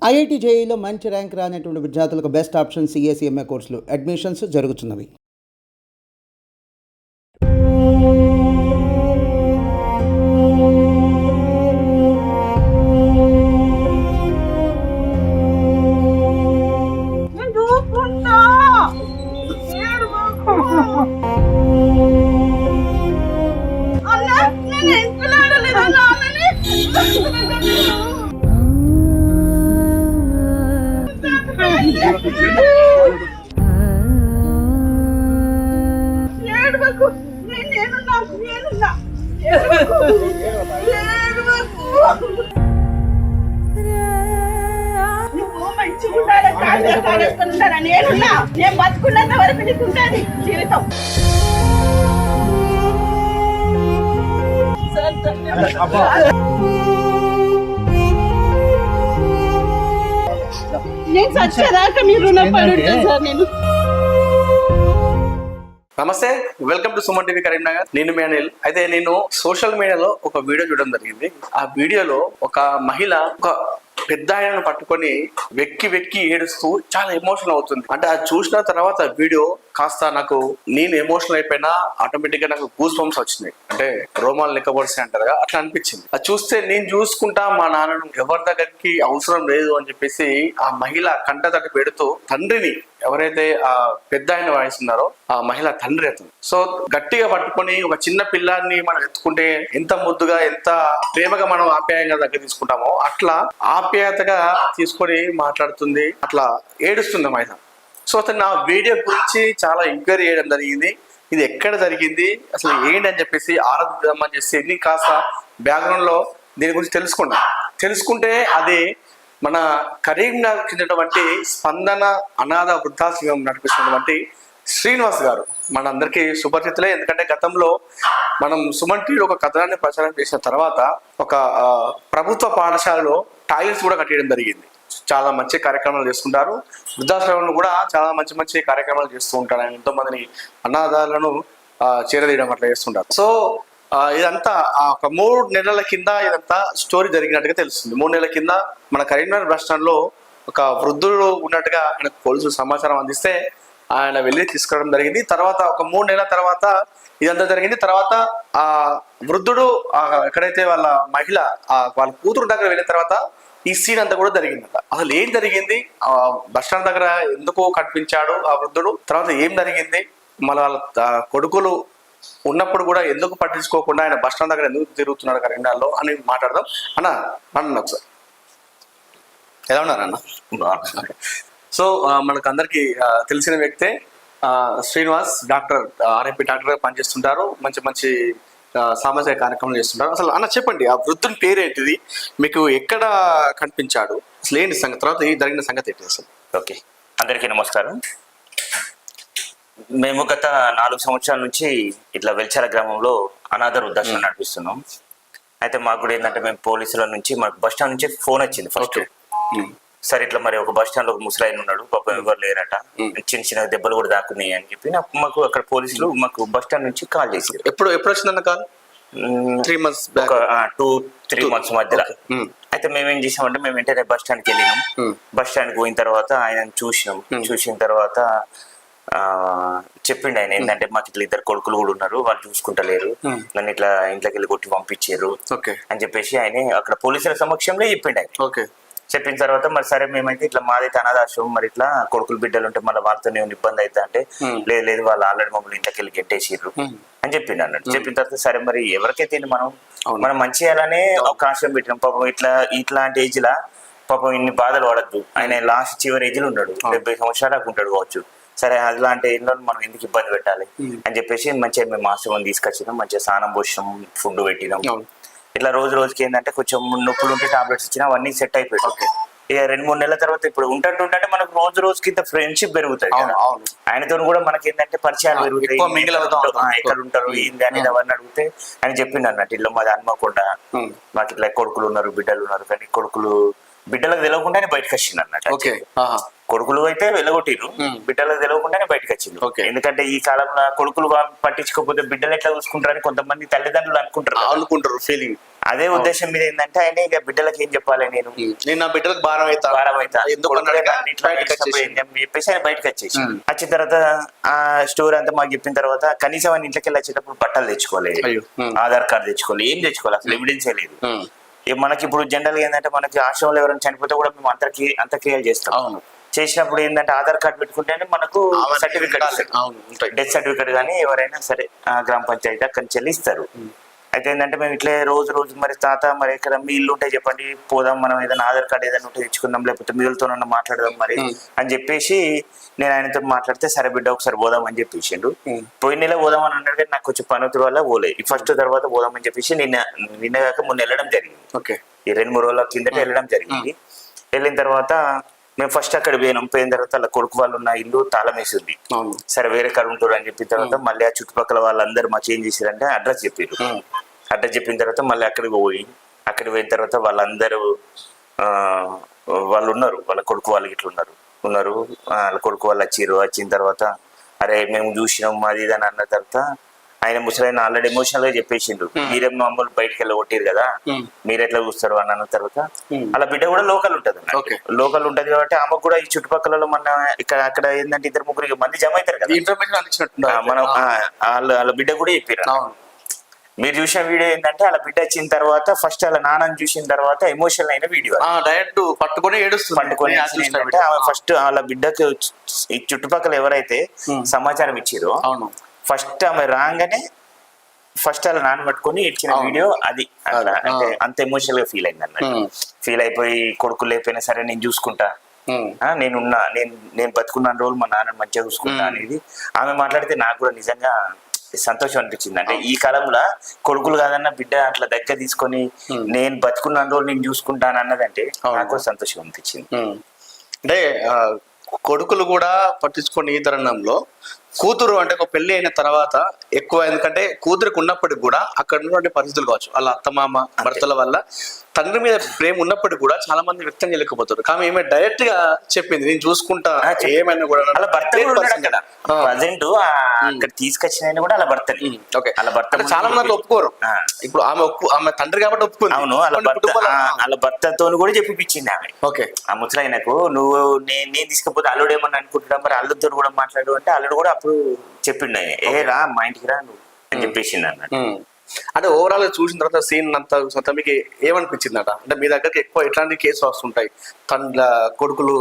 IIT జేఈలో మంచి rank రానటువంటి విద్యార్థులకు బెస్ట్ ఆప్షన్ సిఎస్ఈఎంఏ కోర్సులు అడ్మిషన్స్ జరుగుతున్నవి. నేను బతుకున్నంత వరకు నీకు ఉంటుంది జీవితం. నేను సచ్చేదాకా మీరు రుణపడి ఉంటాను సార్. నేను నమస్తే, welcome to Suman TV Karimnagar. నేను మీ అనిల్. అయితే నేను సోషల్ మీడియాలో ఒక వీడియో చూడడం జరిగింది. ఆ వీడియోలో ఒక మహిళ ఒక పెద్ద ఆయనను పట్టుకొని వెక్కి వెక్కి ఏడుస్తూ చాలా ఎమోషనల్ అవుతుంది. అంటే అది చూసిన తర్వాత వీడియో కాస్త నాకు నేను ఎమోషనల్ అయిపోయినా ఆటోమేటిక్ గా నాకు గూస్ బంప్స్ వచ్చినాయి. అంటే రోమాలు లెక్కబడిసి అంటారుగా అట్లా అనిపించింది. అది చూస్తే నేను చూసుకుంటా మా నాన్నను ఎవరి దగ్గరికి అవసరం లేదు అని చెప్పేసి ఆ మహిళ కంటతడి పెడుతూ తండ్రిని, ఎవరైతే ఆ పెద్ద ఆయన వయసున్నారో ఆ మహిళ తండ్రి అవుతుంది. సో గట్టిగా పట్టుకొని ఒక చిన్న పిల్లాన్ని మనం ఎత్తుకుంటే ఎంత ముద్దుగా ఎంత ప్రేమగా మనం ఆప్యాయంగా దగ్గర తీసుకుంటామో అట్లా ఆప్యాయతగా తీసుకొని మాట్లాడుతుంది, అట్లా ఏడుస్తుంది మహిళ. సో అతను నా వీడియో గురించి చాలా ఎంక్వైరీ చేయడం జరిగింది. ఇది ఎక్కడ జరిగింది, అసలు ఏంటి అని చెప్పేసి ఆరాధిద్దామని చేసి కాస్త బ్యాక్గ్రౌండ్ లో దీని గురించి తెలుసుకుంటే అది మన కరీంనగర్ చెందినటువంటి స్పందన అనాథ వృద్ధాశ్రమం నడిపిస్తున్నటువంటి శ్రీనివాస్ గారు మనందరికీ సుపరిచితులే. ఎందుకంటే గతంలో మనం సుమన్ టీవీలో ఒక కథనాన్ని ప్రచారం చేసిన తర్వాత ఒక ప్రభుత్వ పాఠశాలలో టాయిలెట్స్ కూడా కట్టేయడం జరిగింది. చాలా మంచి కార్యక్రమాలు చేస్తుంటారు. వృద్ధాశ్రమంలో కూడా చాలా మంచి మంచి కార్యక్రమాలు చేస్తూ ఉంటారు. ఆయన ఎంతో మందిని అనాథాలను చేరదీయడం అట్లా చేస్తుంటారు. సో ఇదంతా ఒక 3 నెలల కింద ఇదంతా స్టోరీ జరిగినట్టుగా తెలుస్తుంది. 3 నెలల కింద మన కరీంనగర్ బస్ స్టాండ్ లో ఒక వృద్ధుడు ఉన్నట్టుగా ఆయనకు పోలీసులు సమాచారం అందిస్తే ఆయన వెళ్ళి తీసుకురావడం జరిగింది. తర్వాత ఒక 3 నెలల తర్వాత ఇదంతా జరిగింది. తర్వాత ఆ వృద్ధుడు ఎక్కడైతే వాళ్ళ మహిళ వాళ్ళ కూతురు దగ్గర వెళ్ళిన తర్వాత ఈ సీన్ అంతా కూడా జరిగిందట. అసలు ఏం జరిగింది, ఆ బస్ స్టాండ్ దగ్గర ఎందుకు కనిపించాడు ఆ వృద్ధుడు, తర్వాత ఏం జరిగింది, మళ్ళీ వాళ్ళ కొడుకులు ఉన్నప్పుడు కూడా ఎందుకు పట్టించుకోకుండా ఆయన బస్ స్టాండ్ దగ్గర ఎందుకు తిరుగుతున్నాడు కరీంనగర్లో అని మాట్లాడదాం. అన్న అన్న ఒకసారి ఎలా ఉన్నారు అన్న? సో మనకు అందరికి తెలిసిన వ్యక్తే శ్రీనివాస్, డాక్టర్, ఆర్ఎంపీ డాక్టర్ పనిచేస్తుంటారు. మంచి మంచి సామాజిక కార్యక్రమాలు చేస్తుంటారు. అసలు అన్న చెప్పండి, ఆ వృద్ధుని పేరేంటిది, మీకు ఎక్కడ కనిపించాడు, అసలు ఏంటి సంగతి, తర్వాత జరిగిన సంగతి ఏంటి అసలు? ఓకే, అందరికీ నమస్కారం. మేము గత 4 సంవత్సరాల నుంచి ఇట్లా వెల్చాల గ్రామంలో అనాథ వృద్ధాశ్రమం నడిపిస్తున్నాం. అయితే మాకు కూడా ఏంటంటే మేము పోలీసుల నుంచి మాకు బస్ స్టాండ్ నుంచి ఫోన్ వచ్చింది ఫస్ట్. సరే ఇట్లా మరి ఒక బస్ స్టాండ్ లో ఒక ముసలాయన ఉన్నాడు, పాపం ఎవరు లేరట, చిన్న చిన్న దెబ్బలు కూడా దాక్కున్నాయి అని చెప్పి మాకు అక్కడ పోలీసులు మాకు బస్ స్టాండ్ నుంచి కాల్ చేశారు. ఎప్పుడు వచ్చిందన్న కాల్? 3 months బ్యాక్, 2-3 months మధ్యలో. అయితే మేమేం చేసామంటే మేము వెంటనే బస్ స్టాండ్కి వెళ్ళినాం. బస్ స్టాండ్కి పోయిన తర్వాత ఆయన చూసిన తర్వాత చెప్పిండు ఆయన ఏంటంటే మాకు ఇట్లా 2 కొడుకులు కూడా ఉన్నారు, వాళ్ళు చూసుకుంటలేరు, నన్ను ఇట్లా ఇంట్లోకి వెళ్ళి కొట్టి పంపించారు అని చెప్పేసి ఆయన అక్కడ పోలీసుల సమక్షంలో చెప్పిండు ఆయన. చెప్పిన తర్వాత మరి సరే మేమైతే ఇట్లా మాదైతే అనాథాశ్రమం, మరి ఇట్లా కొడుకులు బిడ్డలు ఉంటే మళ్ళీ వాళ్ళతో ఏమైనా ఇబ్బంది అవుతా అంటే లేదు వాళ్ళు ఆల్రెడీ మమ్మల్ని ఇంట్లోకి వెళ్ళి గెట్టేసిర్రు అని చెప్పిండు అన్నట్టు. చెప్పిన తర్వాత సరే మరి ఎవరికైతే మనం మంచి చేయాలనే ఒక ఆశ్రమం పెట్టినాం. పాపం ఇట్లాంటి ఏజ్ లా పాపం ఇన్ని బాధలు పడద్దు. ఆయన లాస్ట్ చివరి ఏజ్ లో ఉన్నాడు, 70 సంవత్సరాలకు ఉంటాడు కావచ్చు. సరే అలాంటి ఇళ్ళలో మనం ఎందుకు ఇబ్బంది పెట్టాలి అని చెప్పేసి మంచిగా మేము ఆశ్రమం తీసుకొచ్చినాం, మంచిగా స్నానం పోసినాం, ఫుడ్ పెట్టినాం. ఇట్లా రోజుకి ఏంటంటే కొంచెం నొప్పులు ఉంటే టాబ్లెట్స్ ఇచ్చినా అవన్నీ సెట్ అయిపోయాయి. ఇక 2-3 నెలల తర్వాత ఇప్పుడు ఉంటుంటే మనకు రోజుకి ఇంత ఫ్రెండ్షిప్ పెరుగుతాయి. ఆయనతో కూడా మనకి ఏంటంటే పరిచయాలు పెరుగుతాయి, ఎక్కడ ఉంటారు ఏంటి అనేది అవన్నీ అడిగితే ఆయన చెప్పిండు అన్నట్టు ఇల్లు మాది హన్మకొండ, మాకు ఇట్లా కొడుకులు ఉన్నారు బిడ్డలు ఉన్నారు, కానీ కొడుకులు బిడ్డలకు తెలియకుండానే బయటకు వచ్చింది అన్నట్టు. ఓకే. కొడుకులు అయితే వెళ్ళగొట్టిరు, బిడ్డలకు తెలియకుండానే బయటకు వచ్చింది. ఎందుకంటే ఈ కాలంలో కొడుకులు పట్టించుకోకపోతే బిడ్డలు ఎట్లా చూసుకుంటారని కొంతమంది తల్లిదండ్రులు అనుకుంటారు ఫీలింగ్. అదే ఉద్దేశం మీద ఏంటంటే ఆయన ఇక బిడ్డలకు ఏం చెప్పాలి, నేను నా బిడ్డలకు భారం అవుతా చెప్పేసి ఆయన బయటకు వచ్చేసి వచ్చిన తర్వాత ఆ స్టోరీ అంతా మాకు చెప్పిన తర్వాత కనీసం ఆయన ఇంట్లోకి వెళ్ళి వచ్చేటప్పుడు బట్టలు తెచ్చుకోలేదు, ఆధార్ కార్డు తెచ్చుకోవాలి, ఏం తెచ్చుకోవాలి, అసలు ఎవిడెన్సే లేదు. మనకి ఇప్పుడు జనరల్ గా ఏంటంటే మనకి ఆశ్రమంలో ఎవరైనా చనిపోతే కూడా మేము అంత్యక్రియలు చేస్తాం. చేసినప్పుడు ఏంటంటే ఆధార్ కార్డు పెట్టుకుంటేనే మనకు సర్టిఫికెట్, డెత్ సర్టిఫికెట్ కానీ ఎవరైనా సరే గ్రామ పంచాయతీ అక్కడి నుంచి ఇస్తారు. అయితే ఏంటంటే మేము ఇట్లే రోజు మరి తాత మరి ఎక్కడ మీ ఇల్లు ఉంటాయి చెప్పండి, పోదాం మనం ఏదైనా ఆధార్ కార్డు ఏదైనా ఉంటే తెచ్చుకుందాం, లేకపోతే మీతో మాట్లాడదాం మరి అని చెప్పేసి నేను ఆయనతో మాట్లాడితే సరే బిడ్డ ఒకసారి పోదాం అని చెప్పేసిండు. పోయిన నెల పోదాం అని అన్నాడు కానీ నాకు కొంచెం పనుతుల వల్ల పోలేదు. ఈ ఫస్ట్ తర్వాత పోదామని చెప్పేసి నిన్న కాక మొన్న వెళ్ళడం జరిగింది. ఓకే, ఈ 2-3 రోజుల కిందట వెళ్ళడం జరిగింది. వెళ్ళిన తర్వాత మేము ఫస్ట్ అక్కడ పోయిన తర్వాత వాళ్ళ కొడుకు వాళ్ళు ఉన్న ఇల్లు తాళం వేసింది. సరే వేరే కాడ ఉంటారు అని చెప్పిన తర్వాత మళ్ళీ ఆ చుట్టుపక్కల వాళ్ళందరూ మాకు ఏం చేశారంటే అడ్రస్ చెప్పారు. అడ్రస్ చెప్పిన తర్వాత మళ్ళీ అక్కడికి పోయిన తర్వాత వాళ్ళందరూ వాళ్ళు ఉన్నారు, వాళ్ళ కొడుకు వాళ్ళు ఇట్లా ఉన్నారు. వాళ్ళ కొడుకు వాళ్ళు వచ్చిన తర్వాత అరే మేము చూసినాం మాది ఇది అని అన్న తర్వాత ఆయన ముసలైన ఆల్రెడీ ఎమోషనల్ గా చెప్పేసిండు, మీరే మమ్మల్ని బయటకు వెళ్ళగొట్టారు కదా, మీరు ఎట్లా చూస్తారు అని అన్న తర్వాత అలా బిడ్డ కూడా లోకల్ ఉంటది. లోకల్ ఉంటది కాబట్టి ఆమెకు కూడా ఈ చుట్టుపక్కల మన అక్కడ ఏంటంటే 2-3 మంది జమ అవుతారు కదా, మనం వాళ్ళ బిడ్డ కూడా చెప్పారు. మీరు చూసిన వీడియో ఏంటంటే వాళ్ళ బిడ్డ వచ్చిన తర్వాత ఫస్ట్ వాళ్ళ నాన్నని చూసిన తర్వాత ఎమోషనల్ అయిన వీడియో, డైరెక్ట్ పట్టుకొని ఆమె ఫస్ట్ వాళ్ళ బిడ్డకు ఈ చుట్టుపక్కల ఎవరైతే సమాచారం ఇచ్చారో ఫస్ట్ ఆమె రాగానే ఫస్ట్ వాళ్ళ నాన్న పట్టుకొని ఇచ్చిన వీడియో అది. అట్లా అంటే అంత ఎమోషనల్ గా ఫీల్ అయింది అన్నట్టు. ఫీల్ అయిపోయి కొడుకు లేకపోయినా సరే నేను చూసుకుంటా, నేను బతుకున్న రోజులు మా నాన్న మంచిగా చూసుకుంటా అనేది ఆమె మాట్లాడితే నాకు కూడా నిజంగా సంతోషం అనిపించింది. అంటే ఈ కాలంలో కొడుకులు కాదన్న బిడ్డ అట్లా దగ్గర తీసుకొని నేను బతుకున్న రోజులు నేను చూసుకుంటాను అన్నదంటే నాకు సంతోషం అనిపించింది. అంటే కొడుకులు కూడా పట్టించుకొని ఈ తరుణంలో కూతురు అంటే ఒక పెళ్లి అయిన తర్వాత ఎక్కువ, ఎందుకంటే కూతురికి ఉన్నప్పటికి కూడా అక్కడ ఉన్నటువంటి పరిస్థితులు కావచ్చు, వాళ్ళ అత్తమామ భర్తల వల్ల తండ్రి మీద ప్రేమ ఉన్నప్పటికీ కూడా చాలా మంది వ్యక్తం చేయలేకపోతారు. కానీ ఈమె డైరెక్ట్ గా చెప్పింది నేను చూసుకుంటా, ఏమైనా కూడా అలా భర్త ప్రజెంట్ అక్కడ తీసుకొచ్చిన కూడా అలా భర్త. అలా భర్త చాలా మంది ఒప్పుకోరు. ఇప్పుడు ఆమె తండ్రి కాబట్టి ఒప్పుకుంది. అవును, వాళ్ళ భర్తతో కూడా చెప్పిపించింది ఆమె. ఓకే, ఆ ముసలాయనకు నువ్వు నేను తీసుకపోతే అల్లుడు ఏమన్నా అనుకుంటున్నా, మరి అల్లుడితో కూడా మాట్లాడు అంటే అల్లుడు కూడా అప్పుడు చెప్పిండు, ఏ రా మా ఇంటికి రా నువ్వు అని చెప్పేసింది అన్నట్టు. అంటే ఓవరాల్ గా చూసిన తర్వాత సీన్ అంతా మీకు ఏమనిపించిందట? అంటే మీ దగ్గరికి ఎక్కువ ఎట్లాంటి కేసులు వస్తుంటాయి, కొడుకులు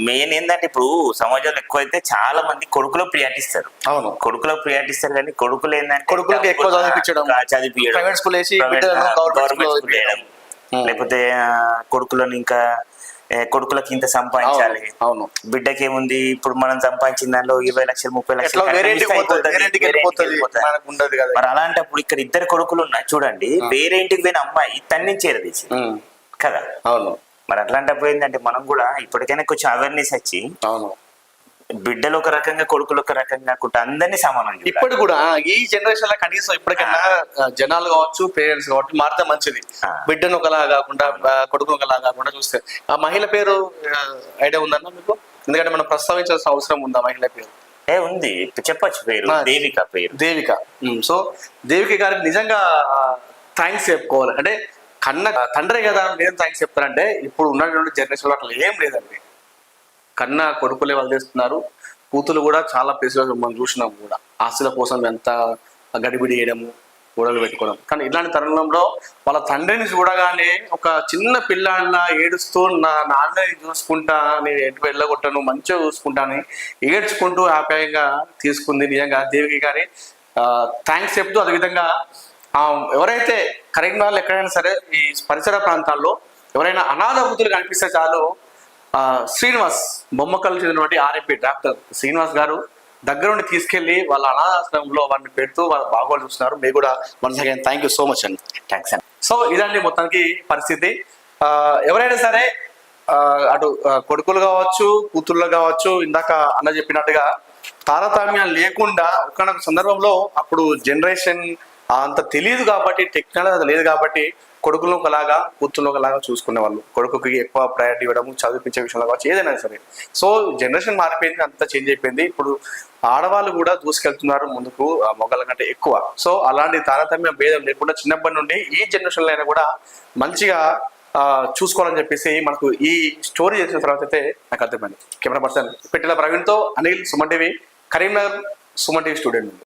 మెయిన్ ఏంటంటే ఇప్పుడు సమాజంలో ఎక్కువ అయితే చాలా మంది కొడుకులో ప్రియాటిస్తారు. అవును, కొడుకులో ప్రియాటిస్తారు కానీ కొడుకులు ఏంటంటే కొడుకులకి ఎక్కువ చదివించడం, ప్రైవేట్ స్కూల్ వేసి లేకపోతే కొడుకులను ఇంకా కొడుకులకు ఇంత సంపాదించాలి. అవును, బిడ్డకి ఏముంది ఇప్పుడు మనం సంపాదించిన దానిలో 20 లక్షలు 30 లక్షలు మరి అలాంటప్పుడు ఇక్కడ 2 కొడుకులు ఉన్నాయి చూడండి, వేరే ఇంటికి పోయిన అమ్మాయి తన్నించేది తీసి కదా. అవును, మరి అట్లాంటప్పుడు ఏంటంటే మనం కూడా ఇప్పటికైనా కొంచెం అవేర్నెస్ వచ్చి అవును బిడ్డలు ఒక రకంగా కొడుకులు ఒక రకంగా కాకుండా అందరినీ సమానం. ఇప్పుడు కూడా ఈ జనరేషన్ లో కనీసం ఇప్పటికైనా జనాలు కావచ్చు పేరెంట్స్ కావచ్చు మారితే మంచిది. బిడ్డను ఒకలా కాకుండా కొడుకును ఒకలా కాకుండా చూస్తే. ఆ మహిళ పేరు ఐడియా ఉందన్నా మీకు? ఎందుకంటే మనం ప్రస్తావించాల్సిన అవసరం ఉందా మహిళ పేరు? ఉంది, చెప్పచ్చు. పేరు దేవిక. సో దేవిక గారికి నిజంగా థ్యాంక్స్ చెప్పుకోవాలి. అంటే కన్న తండ్రే కదా, నేను థ్యాంక్స్ చెప్తానంటే ఇప్పుడు ఉన్నటువంటి జనరేషన్ లో అట్లా ఏం లేదండి. కన్న కొడుకులే వదిలేస్తున్నారు, కూతులు కూడా చాలా ప్లేసులు మనం చూసినాం కూడా. ఆస్తుల కోసం ఎంత గడిబిడి చేయడము, గొడవలు పెట్టుకోవడం. కానీ ఇలాంటి తరుణంలో వాళ్ళ తండ్రిని చూడగానే ఒక చిన్న పిల్లాడిలా ఏడుస్తూ నా నాన్నని చూసుకుంటా, నేను ఎటు వెళ్ళగొట్టను, మంచిగా చూసుకుంటాను ఏడ్చుకుంటూ ఆప్యాయంగా తీసుకుంది. నిజంగా దేవికి కానీ థ్యాంక్స్ చెప్తూ, అదేవిధంగా ఎవరైతే కరీంనగర్లో ఎక్కడైనా సరే ఈ పరిసర ప్రాంతాల్లో ఎవరైనా అనాథ వృద్ధులు కనిపిస్తే చాలు, శ్రీనివాస్ బొమ్మకల్ చెందినటువంటి ఆర్ఎంపీ డాక్టర్ శ్రీనివాస్ గారు దగ్గరుండి తీసుకెళ్లి వాళ్ళ అనాథాశ్రమంలో వారిని పెడుతూ వాళ్ళ బాగోలు చూస్తున్నారు. మీరు కూడా once again thank you so much అండి. థ్యాంక్స్ అండి. సో ఇదండి మొత్తానికి పరిస్థితి. ఎవరైనా సరే అటు కొడుకులు కావచ్చు, కూతుళ్ళు కావచ్చు, ఇందాక అన్న చెప్పినట్టుగా తారతమ్యం లేకుండా ఒకనొక సందర్భంలో అప్పుడు జనరేషన్ అంత తెలియదు కాబట్టి, టెక్నాలజీ లేదు కాబట్టి కొడుకులను ఒకలాగా కూతుర్లు ఒకలాగా చూసుకునే వాళ్ళు, కొడుకుకి ఎక్కువ ప్రయారిటీ ఇవ్వడం, చదివించే విషయంలో కావచ్చు, ఏదైనా సరే. సో జనరేషన్ మారిపోయింది, అంతా చేంజ్ అయిపోయింది. ఇప్పుడు ఆడవాళ్ళు కూడా దూసుకెళ్తున్నారు ముందుకు మొగల కంటే ఎక్కువ. సో అలాంటి తారతమ్య భేదం లేకుండా చిన్నప్పటి నుండి ఈ జనరేషన్లో అయినా కూడా మంచిగా చూసుకోవాలని చెప్పేసి మనకు ఈ స్టోరీ చేసిన తర్వాత అయితే నాకు అర్థమైంది. కెమెరా పర్సన్ పెట్టిన ప్రవీణ్తో Anil, Suman TV, Karimnagar, Suman TV studio నుండి.